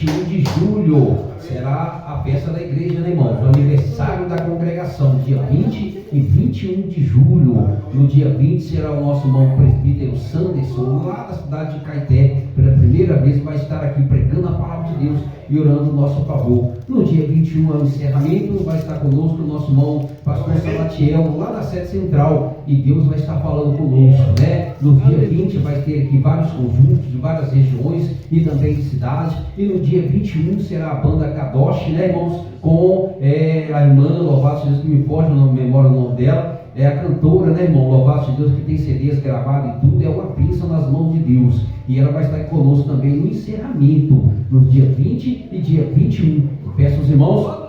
21 de julho será a festa da igreja, né, irmãos? O aniversário da congregação, dia 20 e 21 de julho. No dia 20 será o nosso irmão presbítero Sanderson, lá da cidade de Caeté, pela primeira vez vai estar aqui pregando a palavra de Deus e orando o nosso favor. No dia 21 é o encerramento, vai estar conosco o nosso irmão pastor Salatiel, lá da sede central, e Deus vai estar falando conosco, né? No dia 20 vai ter aqui vários conjuntos de várias regiões e também de cidades, e no dia 21 será a banda Kadosh, né, irmãos, com a irmã, louvado seja Deus, que me foge na memória o nome dela, é a cantora, né, irmão, louvado seja Deus, que tem CDs gravados e tudo, é uma bênção nas mãos de Deus, e ela vai estar conosco também no encerramento, no dia 20 e dia 21. Peço aos irmãos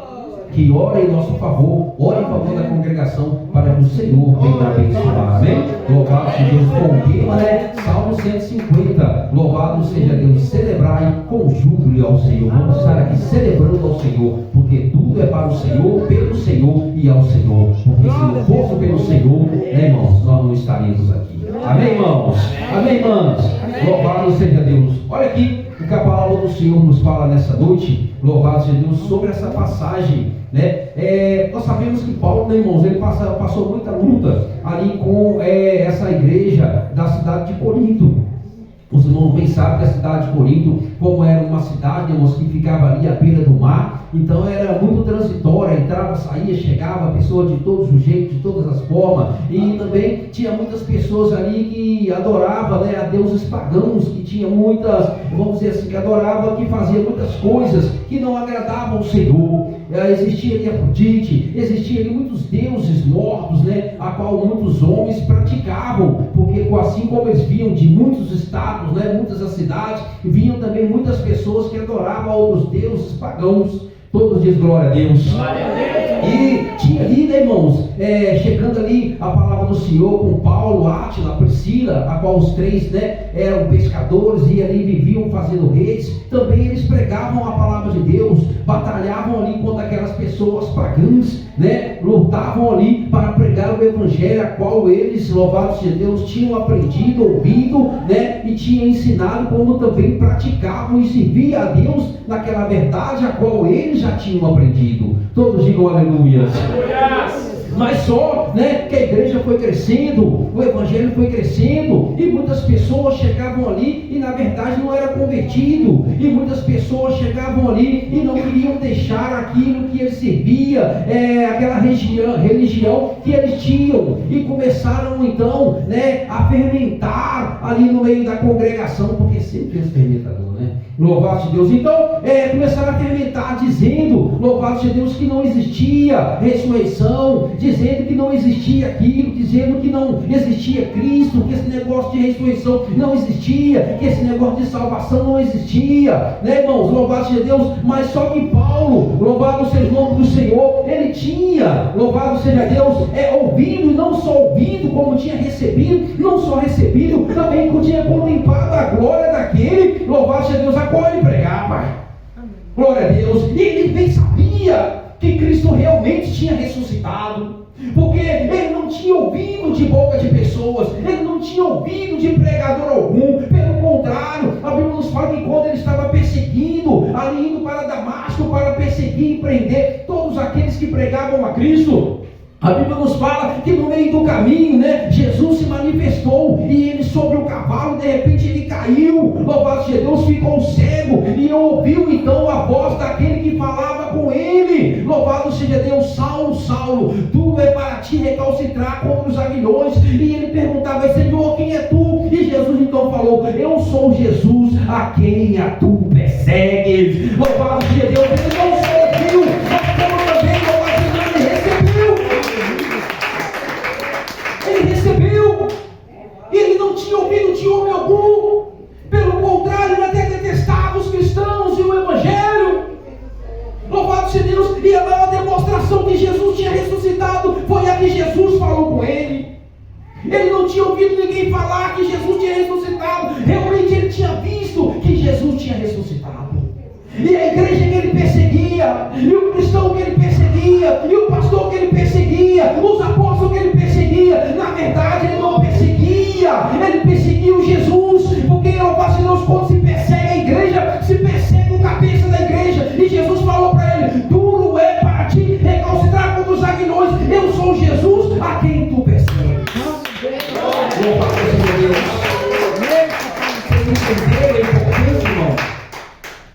que orem em nosso favor, orem em favor da congregação, para que o Senhor venha abençoar, amém? Louvado seja Deus, com o tema, né? Salmo 150, louvado seja Deus, celebrai com júbilo ao Senhor. Vamos estar aqui celebrando ao Senhor, porque tudo é para o Senhor, pelo Senhor e ao Senhor, porque se não fosse pelo Senhor, né, irmãos, nós não estaríamos aqui, amém, irmãos? Amém, irmãs? Louvado seja Deus. Olha aqui o que a palavra do Senhor nos fala nessa noite, louvado seja Deus, sobre essa passagem, né? Nós sabemos que Paulo, né, irmãos, ele passou muita luta ali com essa igreja da cidade de Corinto. Os irmãos bem sabem que a cidade de Corinto, como era uma cidade, irmãos, que ficava ali à beira do mar, então era muito transitória, entrava, saía, chegava, pessoa de todos os jeitos, de todas as formas, e também tinha muitas pessoas ali que adoravam, né, a deuses pagãos, que tinha muitas, vamos dizer assim, que adoravam, que faziam muitas coisas que não agradavam ao Senhor. Existia ali Afrodite, existia ali muitos deuses mortos, né, a qual muitos homens praticavam, porque assim como eles vinham de muitos estados, né, muitas das cidades, vinham também muitas pessoas que adoravam a outros deuses pagãos. Todos dizem glória a Deus. Glória a Deus. E tinha ali, né, irmãos, chegando ali a palavra do Senhor com Paulo, Átila, Priscila, a qual os três, né, eram pescadores e ali viviam fazendo redes. Também eles pregavam a palavra de Deus, batalhavam ali contra aquelas pessoas pagãs, né, lutavam ali para pregar o evangelho, a qual eles, louvados seja Deus, tinham aprendido, ouvido, né, e tinham ensinado, como também praticavam e serviam a Deus naquela verdade a qual eles já tinham aprendido. Todos digam aleluia. Mas só, né, que a igreja foi crescendo, o evangelho foi crescendo, e muitas pessoas chegavam ali e na verdade não era convertido, e muitas pessoas chegavam ali e não queriam deixar aquilo que eles serviam, aquela religião que eles tinham, e começaram então, né, a fermentar ali no meio da congregação, porque sempre tem fermentador, né? Louvado seja Deus. Então, começaram a fermentar, dizendo, louvado seja Deus, que não existia ressurreição, dizendo que não existia aquilo, dizendo que não existia Cristo, que esse negócio de ressurreição não existia, que esse negócio de salvação não existia, né, irmãos? Louvado seja Deus. Mas só que Paulo, louvado seja o nome do Senhor, ele tinha, louvado seja Deus, ouvido, e não só ouvido, como tinha recebido, não só recebido, também tinha contemplado a glória daquele, louvado seja Deus, a qual ele pregava. Glória a Deus. E ele bem sabia que Cristo realmente tinha ressuscitado, porque ele não tinha ouvido de boca de pessoas, ele não tinha ouvido de pregador algum. Pelo contrário, a Bíblia nos fala que quando ele estava perseguindo, ali indo para Damasco para perseguir e prender todos aqueles que pregavam a Cristo, a Bíblia nos fala que no meio do caminho, né, Jesus se manifestou, e ele sobre o cavalo, de repente ele caiu, louvado seja Deus, ficou cego, e ouviu então a voz daquele que falava com ele, louvado seja Deus: Saulo, Saulo, tu é para ti recalcitrar contra os aguilhões. E ele perguntava: Senhor, quem é tu? E Jesus então falou: eu sou Jesus a quem a tu persegues. Louvado seja Deus. Ele não só ouviu, mas como também, louvado seja Deus, ele recebeu. Ele recebeu. Ele não tinha ouvido de homem algum, pelo contrário, ele até detestava os cristãos e o evangelho. Louvado seja Deus. E a maior demonstração que Jesus tinha ressuscitado foi a que Jesus falou com ele. Ele não tinha ouvido ninguém falar que Jesus tinha ressuscitado, realmente ele tinha visto que Jesus tinha ressuscitado. E a igreja que ele perseguia, e o cristão que ele perseguia, e o pastor que ele perseguia, os apóstolos que ele perseguia, na verdade ele não perseguia, ele perseguia o Jesus. Porque louvado seja Deus, quando se persegue a igreja, se persegue o católico. cabeça da igreja. E Jesus falou para ele: duro é para ti recalcitrar contra os aguilhões. Eu sou Jesus a quem tu persegues. Louvado seja Deus. Vocês entenderam a importância, irmão?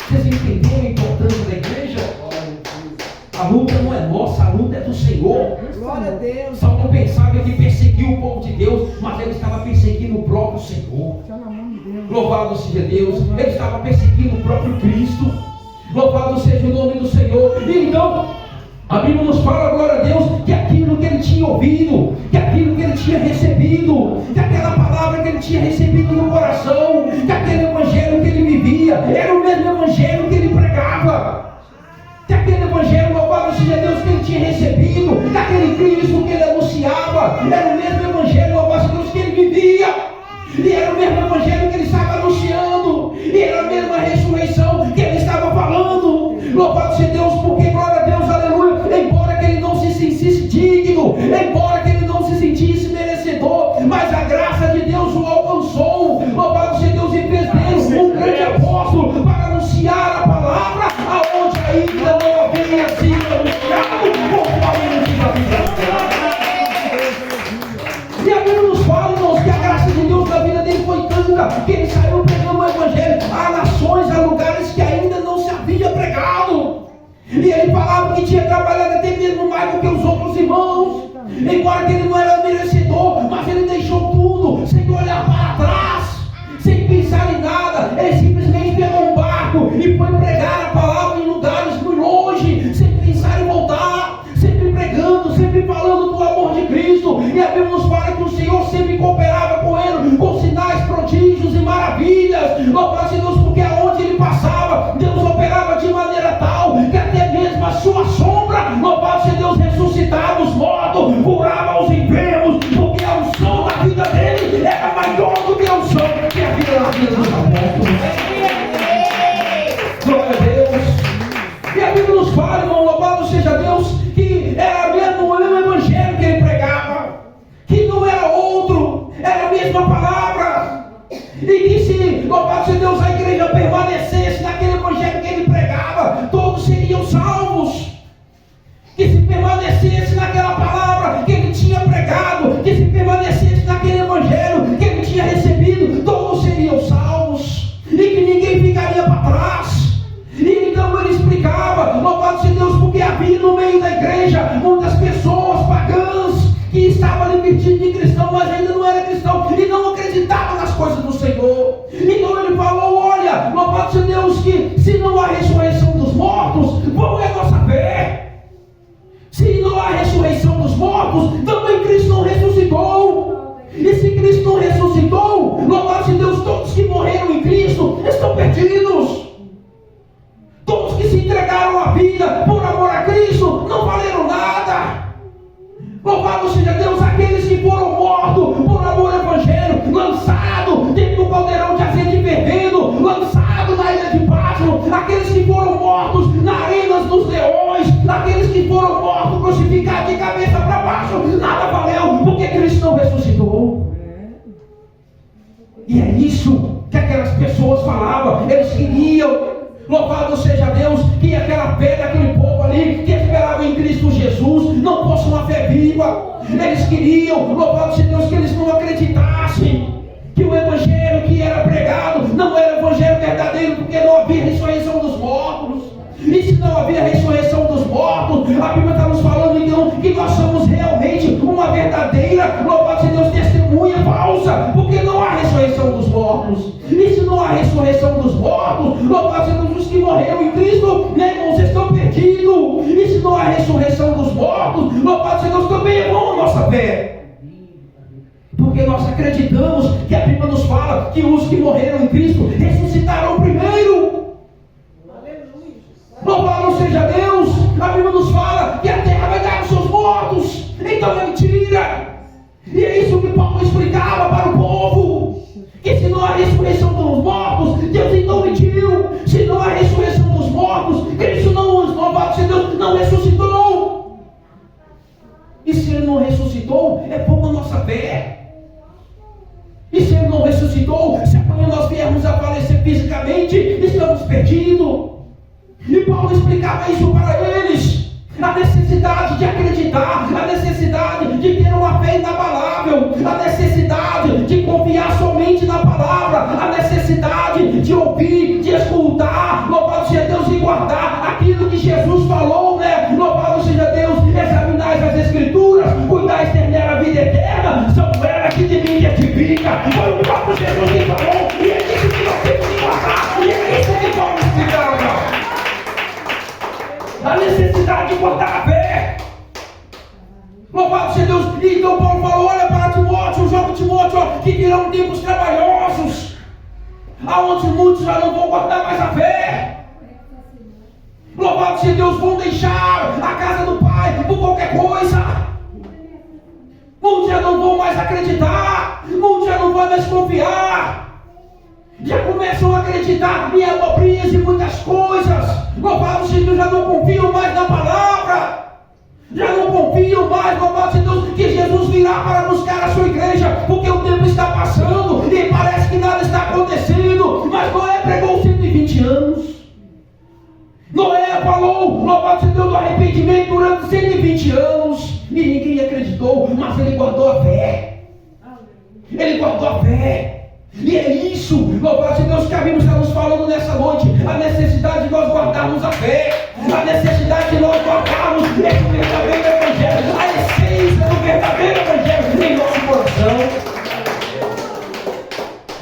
Vocês entenderam a importância da igreja? A luta não é nossa, a luta é do Senhor. Glória a Deus. Saulo pensava que perseguiu o povo de Deus, mas ele estava perseguindo o próprio Senhor. Louvado seja Deus. Ele estava perseguindo o próprio Cristo. Louvado seja o nome do Senhor. E então, a Bíblia nos fala, glória a Deus, que aquilo que ele tinha ouvido, que aquilo que ele tinha recebido, que aquela palavra que ele tinha recebido no coração, que aquele evangelho que ele vivia, era o mesmo evangelho que ele pregava. Que aquele evangelho, louvado seja Deus, que ele tinha recebido, que aquele Cristo que ele anunciava, era o mesmo evangelho, louvado seja Deus, que ele vivia. E era o mesmo evangelho que ele estava anunciando, e era a mesma ressurreição que ele estava falando. Louvado seja Deus, porque glória a Deus, aleluia, embora que ele não se sentisse digno, embora que ele não se sentisse merecedor, mas a graça de Deus o alcançou. Louvado seja Deus, e fez dele um grande apóstolo para anunciar a palavra aonde ainda não havia sido anunciado, conforme diz a Bíblia. E a Bíblia nos fala, irmãos, que a graça de Deus na vida dele foi tanta que ele saiu pregando o evangelho a nações, a lugares que ainda não se havia pregado. E ele falava que tinha trabalhado até mesmo mais do que os outros irmãos, embora que ele não era merecedor, mas ele deixou tudo sem olhar para trás, sem pensar em nada. Ele simplesmente pegou um barco e foi pregar a palavra em lugares muito longe, sem pensar em voltar, sempre pregando, sempre falando do amor de Cristo. E a Bíblia nos fala que o Senhor sempre cooperava com ele, com sinais, prodígios e maravilhas. Louvado seja Deus, porque aonde ele passava, Deus operava de maneira tal que até mesmo a sua sombra, louvado seja Deus, ressuscitava os mortos, curava os enfermos, porque a unção da vida dele era maior do que a unção que havia na vida dos apóstolos. Glória a Deus. E a Bíblia nos fala, irmão, louvado seja Deus, que era mesmo o mesmo evangelho que ele pregava, que não era outro, era a mesma palavra. E que se, louvado seja Deus, a igreja permanecesse naquele evangelho que ele pregava, todos seriam salvos. Que se permanecesse naquela palavra que ele tinha pregado, que se permanecesse naquele evangelho que ele tinha recebido, todos seriam salvos, e que ninguém ficaria para trás. E então ele explicava, louvado seja Deus, porque havia no meio da igreja muitas pessoas pagãs que estavam ali vestidas de cristão, mas ainda não era cristão e não acreditavam nas coisas do Senhor. Então ele falou: olha, louvado seja Deus, que se não há ressurreição dos mortos, qual é a nossa fé? Se não há ressurreição dos mortos, também Cristo não ressuscitou. E se Cristo não ressuscitou, louvado seja Deus, todos que morreram em Cristo estão perdidos. Todos que se entregaram a vida por amor a Cristo não valeram nada. Louvado seja Deus, aqueles que foram mortos por amor ao Evangelho, lançados dentro do caldeirão de azeite fervendo, lançados na ilha de Pátimo, aqueles que foram mortos na arena dos leões, aqueles que foram mortos crucificados de cabeça para baixo, nada valeu, porque Cristo não ressuscitou. E é isso que aquelas pessoas falavam. Eles queriam, louvado seja Deus, que aquela fé daquele povo ali que esperava em Cristo Jesus não fosse uma fé viva. Eles queriam, louvado seja Deus, que eles não acreditassem que o evangelho que era pregado não era o evangelho verdadeiro, porque não havia ressurreição dos mortos. E se não havia ressurreição dos mortos, a Bíblia está nos falando então que nós somos realmente uma verdadeira, louvado seja Deus, testemunha falsa, porque não há ressurreição dos mortos. E se não há ressurreição dos mortos, louvado seja Deus, os que morreram em Cristo, né, irmãos, estão perdidos. E se não há ressurreição dos mortos, louvado seja Deus, também é bom a nossa fé. Porque nós acreditamos que a Bíblia nos fala que os que morreram em Cristo ressuscitarão primeiro. Louvado seja Deus. A Bíblia nos fala que a terra vai dar os seus mortos. Então é mentira. E é isso que Paulo explicava para o povo, que se não há ressurreição dos mortos, Deus então mentiu. Se não há ressurreição dos mortos, Cristo não, louvado seja Deus, não ressuscitou. E se Ele não ressuscitou, é pouco a nossa fé. E se Ele não ressuscitou, se amanhã nós viermos a falecer fisicamente, estamos perdidos. E Paulo explicava isso para eles. A necessidade de acreditar, a necessidade de ter uma fé inabalável, a necessidade de confiar somente na palavra, a necessidade de ouvir, de escutar, louvado seja Deus, e guardar aquilo que Jesus falou, né? Louvado seja Deus, examinais as Escrituras, cuidais ter nela a vida eterna, são elas que de mim testifica. Foi o próprio Jesus que falou, e é isso que nós temos que guardar, e é isso que Paulo explicava. A necessidade de guardar a fé. Louvado seja Deus. E então Paulo falou: olha para Timóteo, jovem Timóteo, que virão tempos trabalhosos, aonde muitos já não vão guardar mais a fé. Louvado seja Deus, vão deixar a casa do Pai por qualquer coisa. Muitos já não vão mais acreditar, muitos já não vão mais confiar. Já começam a acreditar em abobrinhas e muitas coisas. Louvado seja Deus, já não confiam mais na palavra. Já não confiam mais, louvado seja Deus, que Jesus virá para buscar a sua igreja, porque o tempo está passando e parece que nada está acontecendo. Mas Noé pregou 120 anos. Noé falou, louvado seja Deus, do arrependimento durante 120 anos. E ninguém acreditou, mas ele guardou a fé. Ele guardou a fé. E é isso, louvado seja Deus, que a Bíblia está nos falando nessa noite. A necessidade de nós guardarmos a fé, a necessidade de nós guardarmos esse verdadeiro evangelho, a essência do verdadeiro evangelho em nosso coração.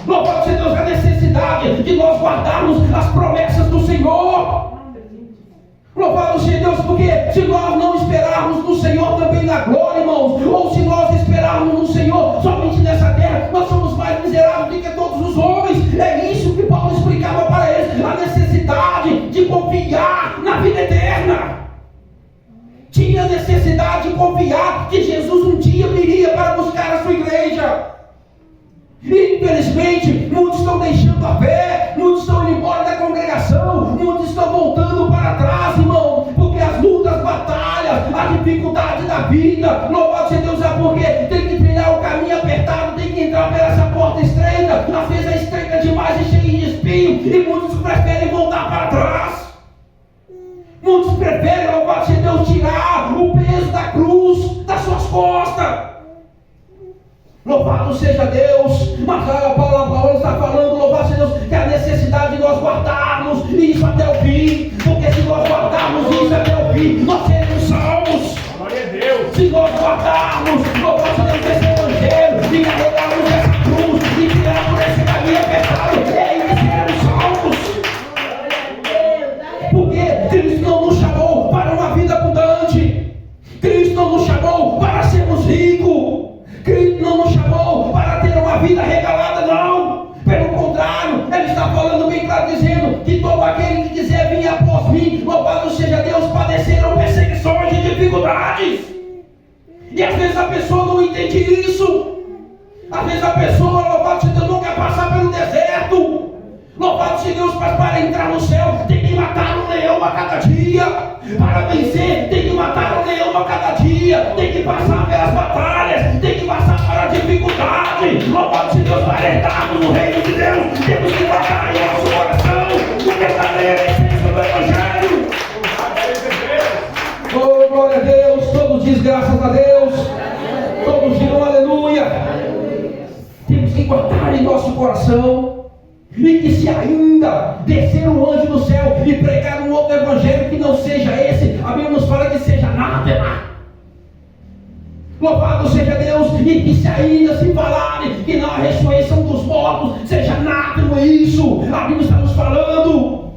Louvado seja Deus, a necessidade de nós guardarmos as promessas do Senhor. Louvado seja Deus, porque se nós não esperarmos no Senhor também na glória, irmãos, ou se nós esperarmos no Senhor somente nessa terra, nós somos mais miseráveis do que todos os homens. É isso que Paulo explicava para eles, a necessidade de confiar na vida eterna. Tinha necessidade de confiar que Jesus um dia viria para buscar a sua igreja. E infelizmente, muitos estão deixando a fé, muitos estão indo embora da congregação, muitos estão voltando para trás, irmão, porque as lutas, batalhas, a dificuldade da vida, louvado seja Deus, é porque tem que trilhar o caminho apertado, tem que entrar por essa porta estreita, às vezes é estreita demais e cheia de espinho, e muitos preferem voltar para trás. Muitos preferem, louvado seja Deus, tirar o peso da cruz das suas costas. Louvado seja Deus, mas a palavra está falando, louvado seja Deus, que a necessidade de nós guardarmos isso até o fim, porque se nós guardarmos isso até o fim, nós seremos salvos. Glória a Deus. Se nós guardarmos, louvado seja Deus, esse evangelho, e carregarmos essa cruz, e tirar por esse caminho apertado, é aí que seremos salvos. Porque Cristo não nos chamou para uma vida abundante, Cristo não nos chamou para sermos ricos, Cristo não nos chamou para ter uma vida regalada, não. Pelo contrário, Ele está falando bem claro, dizendo que todo aquele que quiser vir após mim, louvado seja Deus, padecerão perseguições e dificuldades. E às vezes a pessoa não entende isso. Às vezes a pessoa, louvado seja Deus, não quer passar pelo deserto. Louvado seja Deus, mas para entrar no céu tem que matar um leão a cada dia. Para vencer tem que matar um leão a cada dia. Tem que passar pelas batalhas, tem que passar para a dificuldade. Louvado seja Deus, para entrarmos no reino de Deus, temos que guardar em nosso coração o verdadeiro essência do evangelho. Oh, glória a Deus, todos diz graças a Deus, todos digam aleluia. Temos que guardar em nosso coração. E que se ainda descer um anjo do céu e pregar um outro evangelho que não seja esse, a Bíblia nos fala que seja anátema. Louvado seja Deus. E que se ainda se falarem que não há ressurreição dos mortos, seja anátema isso. A Bíblia está nos falando.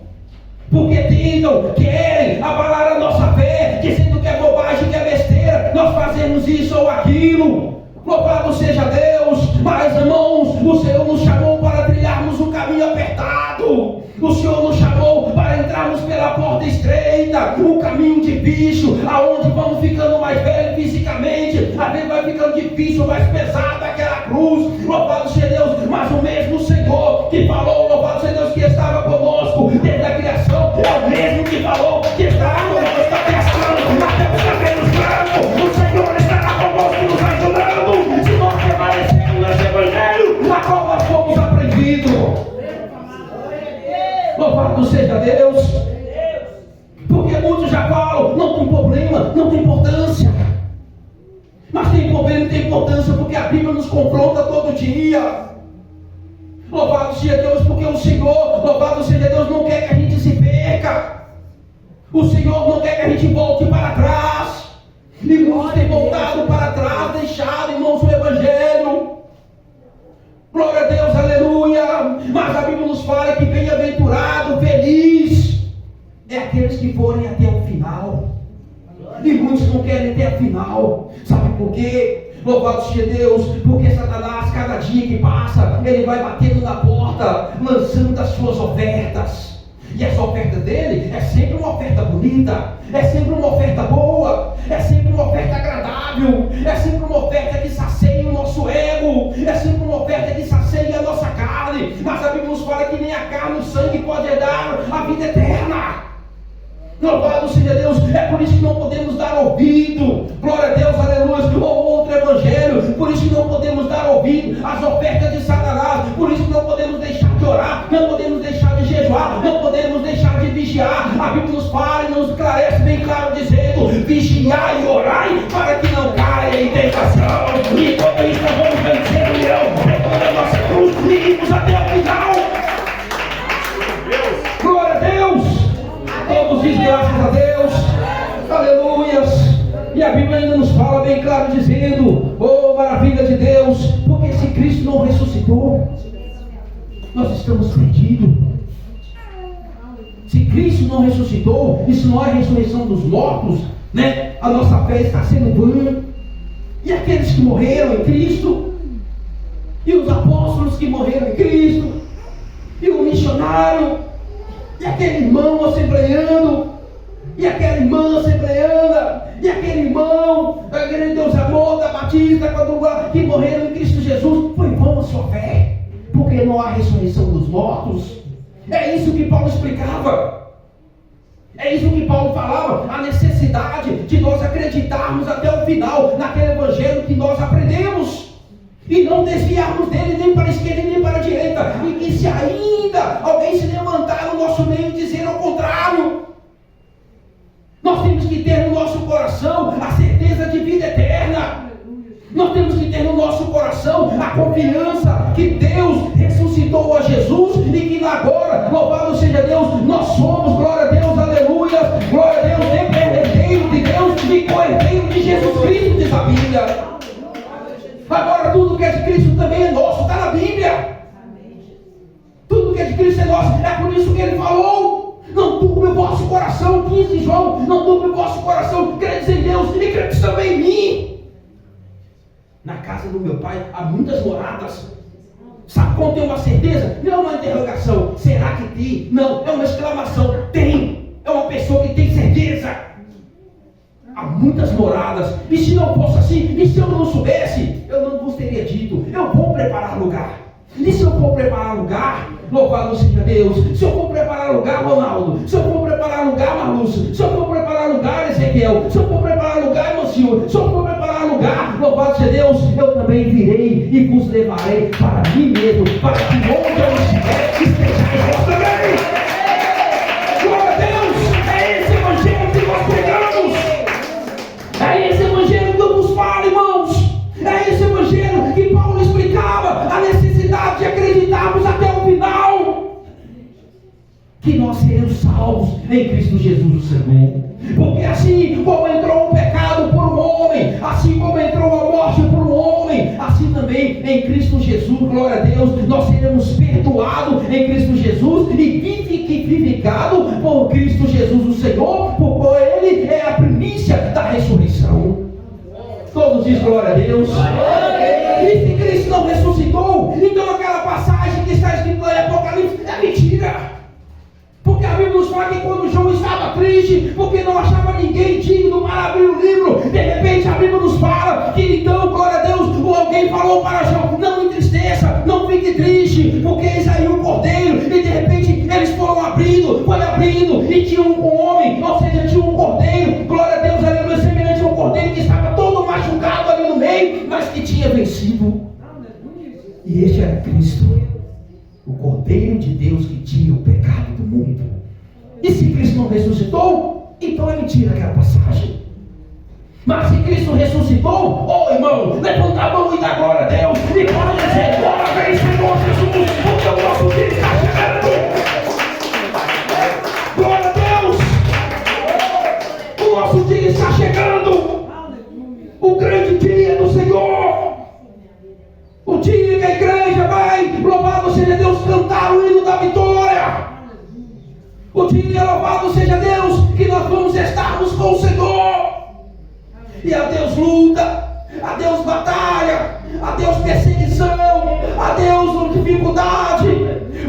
Porque tentam, querem abalar a nossa fé, dizendo que é bobagem, que é besteira nós fazemos isso ou aquilo. Louvado seja Deus. Mas irmãos, o Senhor nos chamou para trilharmos um caminho apertado. O Senhor nos chamou para entrarmos pela porta estreita, um caminho difícil, aonde vamos ficando mais velhos fisicamente, às vezes vai ficando difícil, mais pesada aquela cruz. Louvado seja Deus. Mas o mesmo Senhor que falou, louvado seja Deus, que estava conosco desde a criação, é o mesmo que falou que estará conosco até as cabelos, até os cabelos brancos. O Senhor estará conosco nos ajudando, se nós permanecermos nesse evangelho, a qual nós fomos aprendidos. Louvado seja Deus. importância porque a Bíblia nos confronta todo dia. Louvado seja Deus, porque o Senhor, louvado seja Deus, não quer que a gente se perca. O Senhor não quer que a gente volte para trás. E muitos têm voltado para trás, deixado, irmãos, o Evangelho. Glória a Deus, aleluia. Mas a Bíblia nos fala que bem-aventurado, feliz é aqueles que forem até o final. E muitos não querem até o final. Sabe por quê? Louvado seja Deus, porque Satanás, cada dia que passa, ele vai batendo na porta, lançando as suas ofertas. E essa oferta dele é sempre uma oferta bonita, é sempre uma oferta boa, é sempre uma oferta agradável, é sempre uma oferta que sacia o nosso ego, é sempre uma oferta que sacia a nossa carne. Mas a Bíblia nos fala que nem a carne e o sangue pode dar a vida eterna. Louvado seja Deus, é por isso que não podemos dar ouvido, glória a Deus, aleluia, ou outro evangelho, por isso que não podemos dar ouvido às ofertas de Satanás, por isso que não podemos deixar de orar, não podemos deixar de jejuar, não podemos deixar de vigiar. A Bíblia nos fala e nos esclarece bem claro, dizendo: vigiai e orai para que não caia em tentação. E quando isso nós vamos vencer o leão, pegando a nossa cruz e irmos até o final. Glória a Deus. Todos dizem graças a Deus, aleluias. E a Bíblia ainda nos fala bem claro, dizendo: oh, maravilha de Deus, porque se Cristo não ressuscitou, nós estamos perdidos. Se Cristo não ressuscitou, e se não há ressurreição dos mortos, né, a nossa fé está sendo vã. E aqueles que morreram em Cristo, e os apóstolos que morreram em Cristo, e o missionário, e aquele irmão assembleando, e aquela irmã assembleana, e aquele irmão, aquele Deus amor da Batista, que morreram em Cristo Jesus, foi vã a sua fé, porque não há ressurreição dos mortos. É isso que Paulo explicava, é isso que Paulo falava, a necessidade de nós acreditarmos até o final naquele evangelho que nós aprendemos, e não desviarmos dele nem para a esquerda nem para a direita, e que se ainda alguém se levantar no nosso meio e dizer ao contrário, nós temos que ter no nosso coração a certeza de vida eterna. Nós temos que ter no nosso coração a confiança que Deus ressuscitou a Jesus e que agora, louvado seja Deus, nós somos, glória a Deus, aleluia, glória a Deus, herdeiro de Deus e co-herdeiro de Jesus Cristo, diz a Bíblia. Agora tudo que é de Cristo também é nosso, está na Bíblia. Tudo que é de Cristo é nosso, é por isso que ele falou: não turbe o vosso coração, 15 João, não turbe o vosso coração, credes em Deus e credes também em mim. Na casa do meu pai há muitas moradas. Sabe quando tem uma certeza? Não é uma interrogação, será que tem? Não, é uma exclamação, tem. É uma pessoa que tem certeza. Há muitas moradas, e se não fosse assim, e se eu não soubesse, eu não vos teria dito: eu vou preparar lugar. E se eu for preparar lugar, louvado seja Deus, se eu for preparar lugar, Ronaldo, se eu for preparar lugar, Marlúcio, se eu for preparar lugar, Ezequiel, se eu for preparar lugar, meu Senhor, se eu for preparar lugar, louvado seja Deus, eu também virei e vos levarei para mim mesmo, para que onde eu estiver, estejais vós também. Glória a Deus, é esse evangelho que nós pregamos, é esse evangelho que eu vos falo, irmãos, é esse evangelho que Paulo explicava, a necessidade de acreditarmos até o final, que nós seremos salvos em Cristo Jesus o Senhor. Porque assim como entrou o pecado por um homem, assim como entrou a morte por um homem, assim também em Cristo Jesus, glória a Deus, nós seremos perdoados em Cristo Jesus e vivificados por Cristo Jesus o Senhor, porque Ele é a primícia da ressurreição. Todos dizem glória a Deus. E se Cristo não ressuscitou, então aquela passagem que está escrita no Apocalipse é mentira. Porque a Bíblia nos fala que quando João estava triste, porque não achava ninguém digno para abrir o livro, de repente a Bíblia nos fala que então, glória a Deus, alguém falou para João: não entristeça, não fique triste, porque eis aí um cordeiro. E de repente eles foram abrindo, foi abrindo, e tinha um homem, ou seja, tinha um cordeiro, glória a Deus, aleluia, semelhante a um cordeiro que estava todo machucado ali no meio, mas que tinha vencido. E este era Cristo, o Cordeiro de Deus que tira o pecado do mundo. E se Cristo não ressuscitou, então é mentira aquela passagem. Mas se Cristo ressuscitou, irmão, levanta a mão e dá glória a Deus. E pode dizer, glória vem, Senhor Jesus, porque o nosso dia está chegando. Glória a Deus. O nosso dia está chegando. O grande dia do Senhor. O dia que a igreja vai, louvado seja Deus, cantar o hino da vitória. O dia, louvado seja Deus, que nós vamos estarmos com o Senhor. E a Deus luta, a Deus batalha, a Deus perseguição, a Deus dificuldade,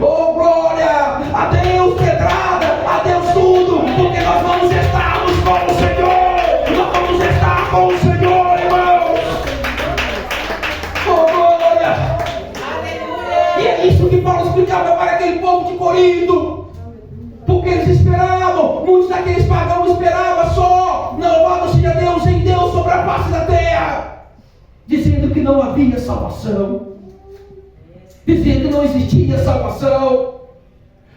oh glória, a Deus pedrada, a Deus tudo, porque nós vamos estarmos com o Senhor, nós vamos estar com o Senhor, irmãos, oh glória, aleluia. E é isso que Paulo explicava para aquele povo de Corinto, porque eles esperavam, muitos daqueles pagãos esperavam só, louvado seja Deus, em Deus sobre a face da terra, dizendo que não havia salvação, dizendo que não existia salvação,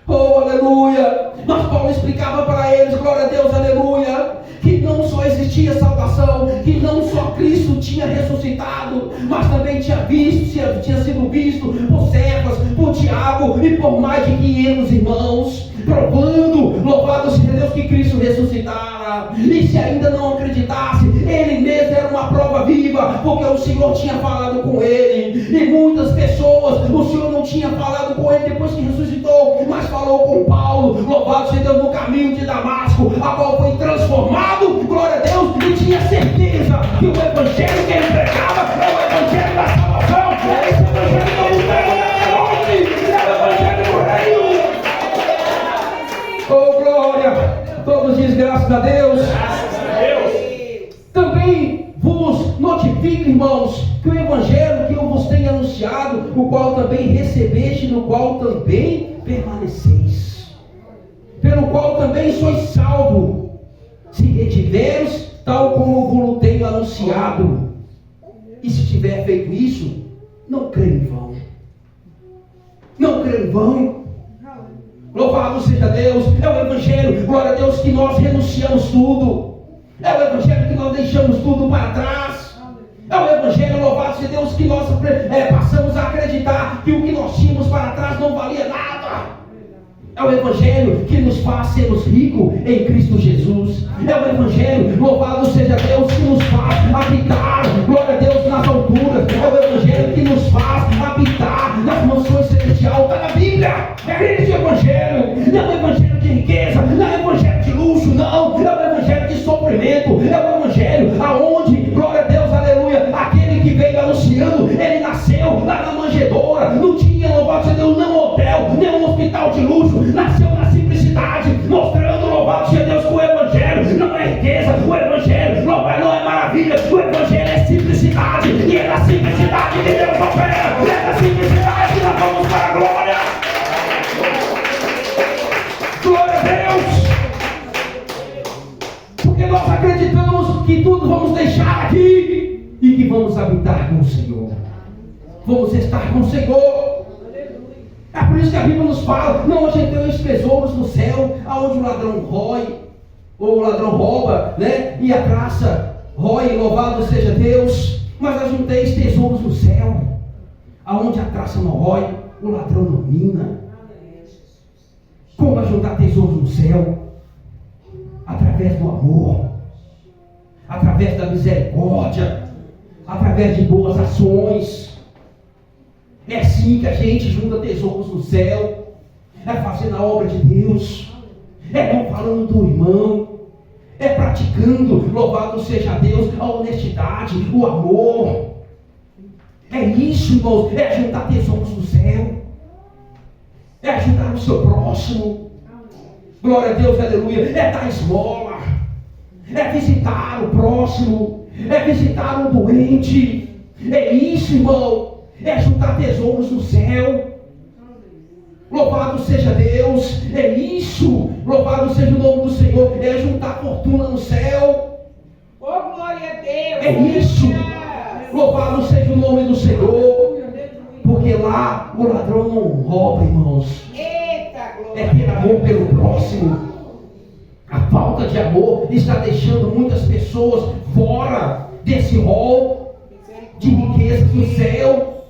oh aleluia. Mas Paulo explicava para eles, glória a Deus, aleluia, que não só existia salvação, que não só Cristo tinha ressuscitado, mas também tinha sido visto por Cefas, por Tiago e por mais de 500 irmãos, provando, louvado seja Deus, que Cristo ressuscitara. E se ainda não acreditasse, ele mesmo era uma prova viva, porque o Senhor tinha falado com ele. E muitas pessoas, o Senhor não tinha falado com ele depois que ressuscitou, mas falou com Paulo, louvado seja Deus, no caminho de Damasco, a qual foi transformado, glória a Deus, e tinha certeza que o evangelho que ele pregava é o evangelho da salvação. Esse evangelho não tem nome, é o evangelho do reino. Oh glória, todos dizem graças a Deus. Também vos notifico, irmãos, que o evangelho que eu vos tenho anunciado, o qual também recebeste, no qual também permaneceis, pelo qual também sois salvo, se retiveres tal como vos tenho anunciado. E se tiver feito isso, não creio em vão. Não creio em vão. Louvado seja Deus. É o evangelho, glória a Deus, que nós renunciamos tudo. É o evangelho que nós deixamos tudo para trás. É o evangelho, louvado seja Deus, que nós passamos a acreditar que o que nós tínhamos para trás não valia nada. É o evangelho que nos faz sermos ricos em Cristo Jesus. É o evangelho, louvado seja Deus, que nos faz habitar, glória a Deus, nas alturas. É o evangelho que nos faz habitar nas mansões celestiais. Está na Bíblia. É esse evangelho. Não é o evangelho de riqueza, não é o evangelho de luxo, não. É o evangelho de sofrimento. É o evangelho aonde, glória a Deus, aleluia, aquele que veio anunciando, ele nasceu lá na manjedoura. Não tinha, louvado seja Deus, não hotel, nem um hospital de luxo. Nasceu na simplicidade, mostrando, louvado seja Deus, que o evangelho não é riqueza, o evangelho não é maravilha, o evangelho é simplicidade, e é na simplicidade que Deus opera, é na simplicidade que nós vamos para a glória. Glória a Deus, porque nós acreditamos que tudo vamos deixar aqui e que vamos habitar com o Senhor, vamos estar com o Senhor. É por isso que a Bíblia nos fala, não ajunteis tesouros no céu, aonde o ladrão rói, ou o ladrão rouba, né? E a traça rói, louvado seja Deus. Mas ajunteis tesouros no céu, aonde a traça não rói, o ladrão não mina. Como ajuntar tesouros no céu? Através do amor, através da misericórdia, através de boas ações. É assim que a gente junta tesouros no céu. É fazendo a obra de Deus. É não falando do irmão. É praticando, louvado seja Deus, a honestidade, o amor. É isso, irmãos. É juntar tesouros no céu. É ajudar o seu próximo. Glória a Deus, aleluia. É dar esmola. É visitar o próximo. É visitar o doente. É isso, irmão. É juntar tesouros no céu. Louvado seja Deus. É isso. Louvado seja o nome do Senhor. É juntar fortuna no céu. Oh, glória a Deus. É isso. Louvado seja o nome do Senhor. Porque lá o ladrão não rouba, irmãos. Eita, glória. É ter amor pelo próximo. A falta falta de amor está deixando muitas pessoas fora desse rol de riquezas do céu.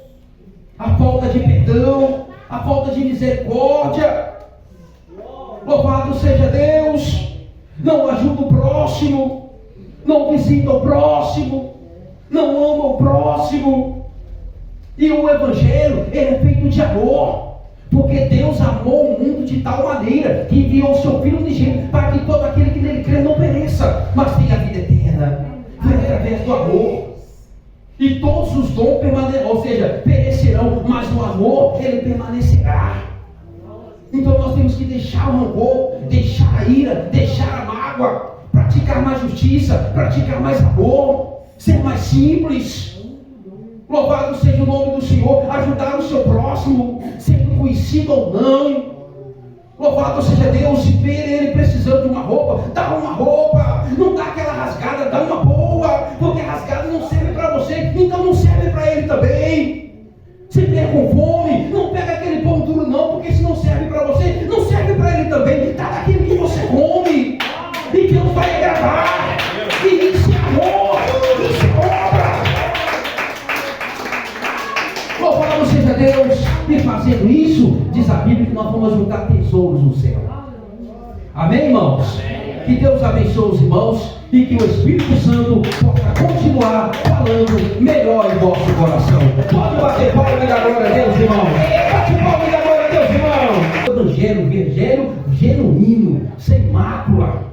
A falta de perdão, a falta de misericórdia. Louvado seja Deus. Não ajuda o próximo, não visita o próximo, não ama o próximo. E o Evangelho, ele é feito de amor, porque Deus amou o mundo de tal maneira que enviou o seu Filho unigênito para que todo aquele que nele crê não pereça, mas tenha a vida eterna. Foi através do amor. E todos os dons permanecerão, ou seja, perecerão, mas o amor, ele permanecerá. Então nós temos que deixar o rancor, deixar a ira, deixar a mágoa, praticar mais justiça, praticar mais amor, ser mais simples. Louvado seja o nome do Senhor, ajudar o seu próximo, sendo conhecido ou não. Louvado seja Deus, se ver ele precisando de uma roupa, dá uma roupa, não dá aquela rasgada, dá uma boa, porque a rasgada não serve para você, então não serve para ele também. Se vier com fome, não pega aquele pão duro não, porque se não serve para você, não serve para ele também. Dá daquilo que você come, e Deus vai agradar. E isso é amor, isso é obra. Louvado seja Deus. E fazendo isso, diz a Bíblia que nós vamos juntar tesouros no céu. Amém, irmãos? Que Deus abençoe os irmãos e que o Espírito Santo possa continuar falando melhor em vosso coração. Pode bater palma e dar glória a Deus, irmão. Bate palma e dar glória a Deus, irmão. Evangelho genuíno, sem mácula.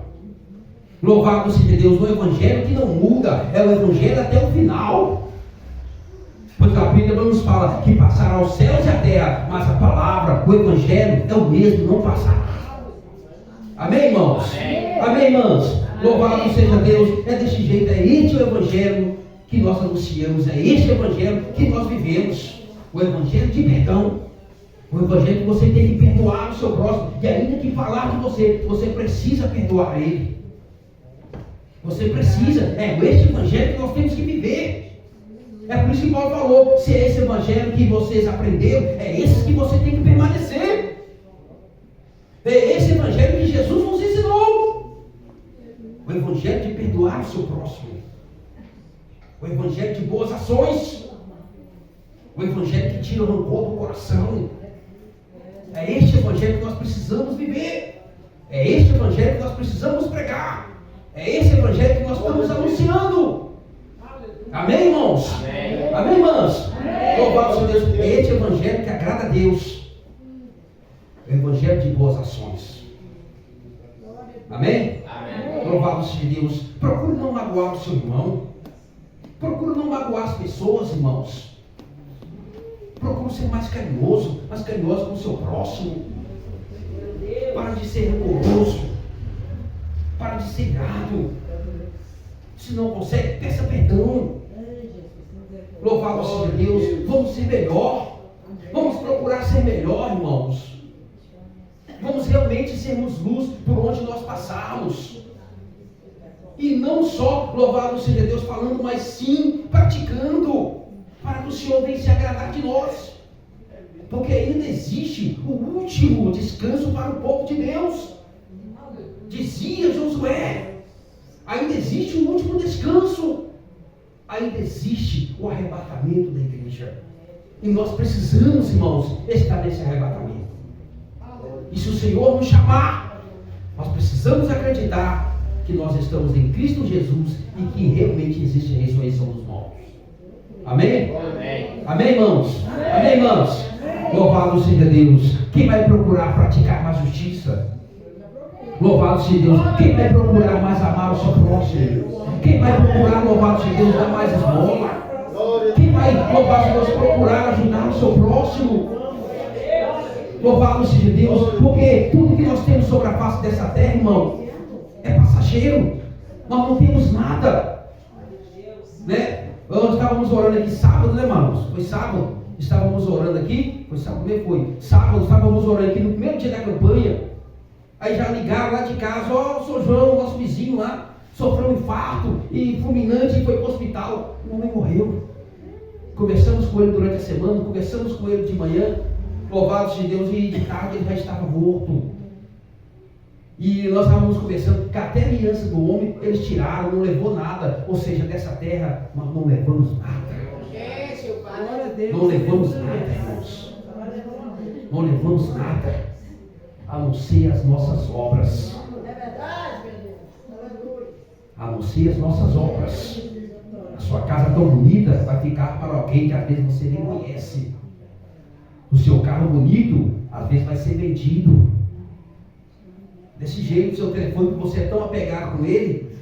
Louvado seja Deus. O Evangelho que não muda, é o Evangelho até o final. Pois a Bíblia nos fala que passará os céus e a terra, mas a palavra, o Evangelho é o mesmo, não passará. Amém, irmãos? Amém, irmãos? Louvado seja Deus. É desse jeito, é este o Evangelho que nós anunciamos, é este o Evangelho que nós vivemos. O Evangelho de perdão. O Evangelho que você tem que perdoar o seu próximo. E ainda que falar de você precisa perdoar ele. Você precisa. É este Evangelho que nós temos que viver. É por isso que Paulo falou, se é esse Evangelho que vocês aprenderam, é esse que você tem que permanecer. É esse Evangelho que Jesus nos ensinou. O Evangelho de perdoar o seu próximo. O Evangelho de boas ações. O Evangelho que tira o rancor do coração. É este Evangelho que nós precisamos viver. É este Evangelho que nós precisamos pregar. É esse Evangelho que nós estamos anunciando. Amém, irmãos? Amém, amém, irmãos? Louvado seja Deus. É este Evangelho que agrada a Deus. É o Evangelho de boas ações. Amém? Amém. Louvado seja Deus. Procure não magoar o seu irmão. Procure não magoar as pessoas, irmãos. Procure ser mais carinhoso com o seu próximo. Para de ser rigoroso. Para de ser grato. Se não consegue, peça perdão. Louvado seja Deus. Vamos ser melhor. Vamos procurar ser melhor, irmãos. Vamos realmente sermos luz por onde nós passarmos. E não só, louvado seja Deus, falando, mas sim praticando. Para que o Senhor venha se agradar de nós. Porque ainda existe o último descanso para o povo de Deus. Dizia Josué. Ainda existe um último descanso. Ainda existe o arrebatamento da igreja. E nós precisamos, irmãos, estar nesse arrebatamento. E se o Senhor nos chamar, nós precisamos acreditar que nós estamos em Cristo Jesus e que realmente existe a ressurreição dos mortos. Amém? Amém, amém, irmãos? Amém, irmãos? Louvado seja Deus. Quem vai procurar praticar mais justiça? Louvado seja Deus. Quem vai procurar mais amar o seu próximo? Quem vai procurar, louvado seja Deus, dar mais esmola? Quem vai, louvado seja Deus, procurar ajudar o seu próximo? Louvado seja Deus. Porque tudo que nós temos sobre a face dessa terra, irmão, é passageiro. Nós não temos nada, né? Nós estávamos orando aqui sábado, né, irmãos? Foi sábado. Estávamos orando aqui. Foi sábado mesmo? Foi. Sábado, estávamos orando aqui no primeiro dia da campanha. Aí já ligaram lá de casa, ó, o senhor João, nosso vizinho lá, sofreu um infarto e fulminante e foi para o hospital. O homem morreu. Conversamos com ele durante a semana, conversamos com ele de manhã, louvado seja Deus, e de tarde ele já estava morto. E nós estávamos conversando que até a aliança do homem eles tiraram, não levou nada. Ou seja, dessa terra nós não levamos nada. Não levamos nada, irmãos. Não levamos nada, a não ser as nossas obras. A não ser as nossas obras. A sua casa tão bonita vai ficar para alguém que às vezes você nem conhece. O seu carro bonito, às vezes vai ser vendido. Desse jeito, o seu telefone, que você é tão apegado com ele.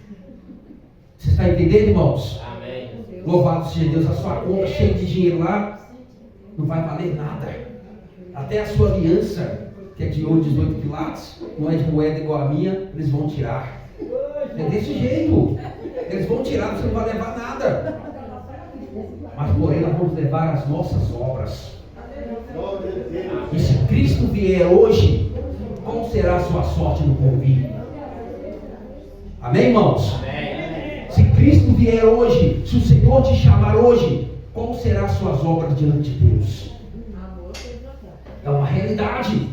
Você está entendendo, irmãos? Amém. Louvado seja Deus, a sua conta cheia de dinheiro lá não vai valer nada. Até a sua aliança, que é de ouro 18 quilates, não é de moeda igual a minha, eles vão tirar. É desse jeito. Eles vão tirar, você não vai levar nada. Mas porém nós vamos levar as nossas obras. E se Cristo vier hoje, qual será a sua sorte no porvir? Amém, irmãos? Amém. Se Cristo vier hoje, se o Senhor te chamar hoje, qual será as suas obras diante de Deus? É uma realidade.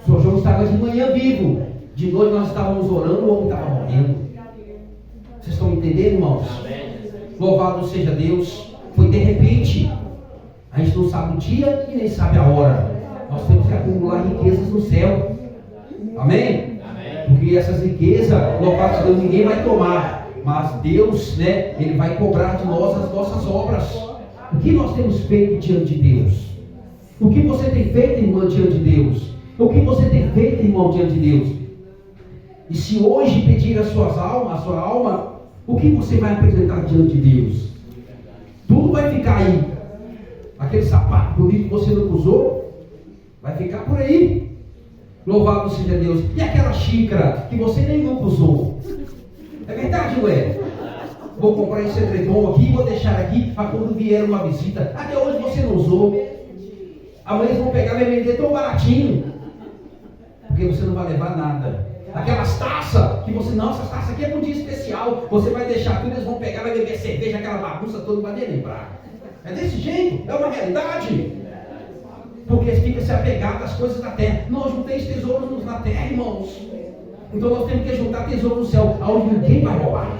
O Senhor João estava de manhã vivo, de noite nós estávamos orando, o homem estava morrendo. Vocês estão entendendo, irmãos? Amém. Louvado seja Deus. Foi de repente. A gente não sabe o dia e nem sabe a hora. Nós temos que acumular riquezas no céu. Amém? Amém. Porque essas riquezas, louvado seja Deus, ninguém vai tomar. Mas Deus, né, Ele vai cobrar de nós as nossas obras. O que nós temos feito diante de Deus? O que você tem feito, irmã, diante de Deus? O que você tem feito, irmão, diante de Deus? E se hoje pedir a sua alma, o que você vai apresentar diante de Deus? Tudo vai ficar aí. Aquele sapato bonito que você não usou, vai ficar por aí. Louvado seja Deus. E aquela xícara que você nem nunca usou? É verdade, não é? Vou comprar esse edredom aqui e vou deixar aqui para quando vier uma visita. Até hoje você não usou. Amanhã eles vão pegar e vai vender tão baratinho. Porque você não vai levar nada. Aquelas taças que você, não, essas taças aqui é para um dia especial. Você vai deixar tudo, eles vão pegar, vai beber cerveja, aquela bagunça toda, não vai nem lembrar. É desse jeito, é uma realidade. Porque fica se apegado às coisas da terra. Nós não temos tesouros na terra, irmãos. Então nós temos que juntar tesouro no céu, aonde ninguém vai roubar.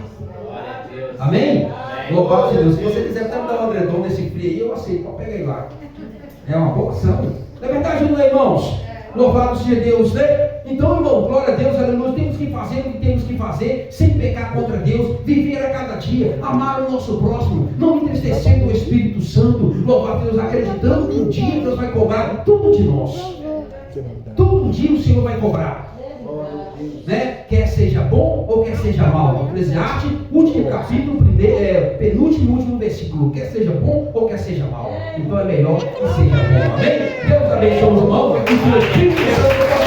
Amém? Louvado seja Deus. Se você quiser até me dar um edredom nesse frio aí, eu aceito. Pega aí lá. É uma boa ação. É verdade, não é, irmãos? Louvado seja Deus, né? Então, irmão, glória a Deus, aleluia. Temos que fazer o que temos que fazer, sem pecar contra Deus, viver a cada dia, amar o nosso próximo, não entristecendo o Espírito Santo, louvar a Deus, acreditando que um dia Deus vai cobrar tudo de nós. Todo dia o Senhor vai cobrar. Né? Quer seja bom ou quer seja mal. Eclesiastes, último capítulo, penúltimo, último versículo. Quer seja bom ou quer seja mal. Então é melhor que seja bom. Amém? Deus abençoe os irmãos.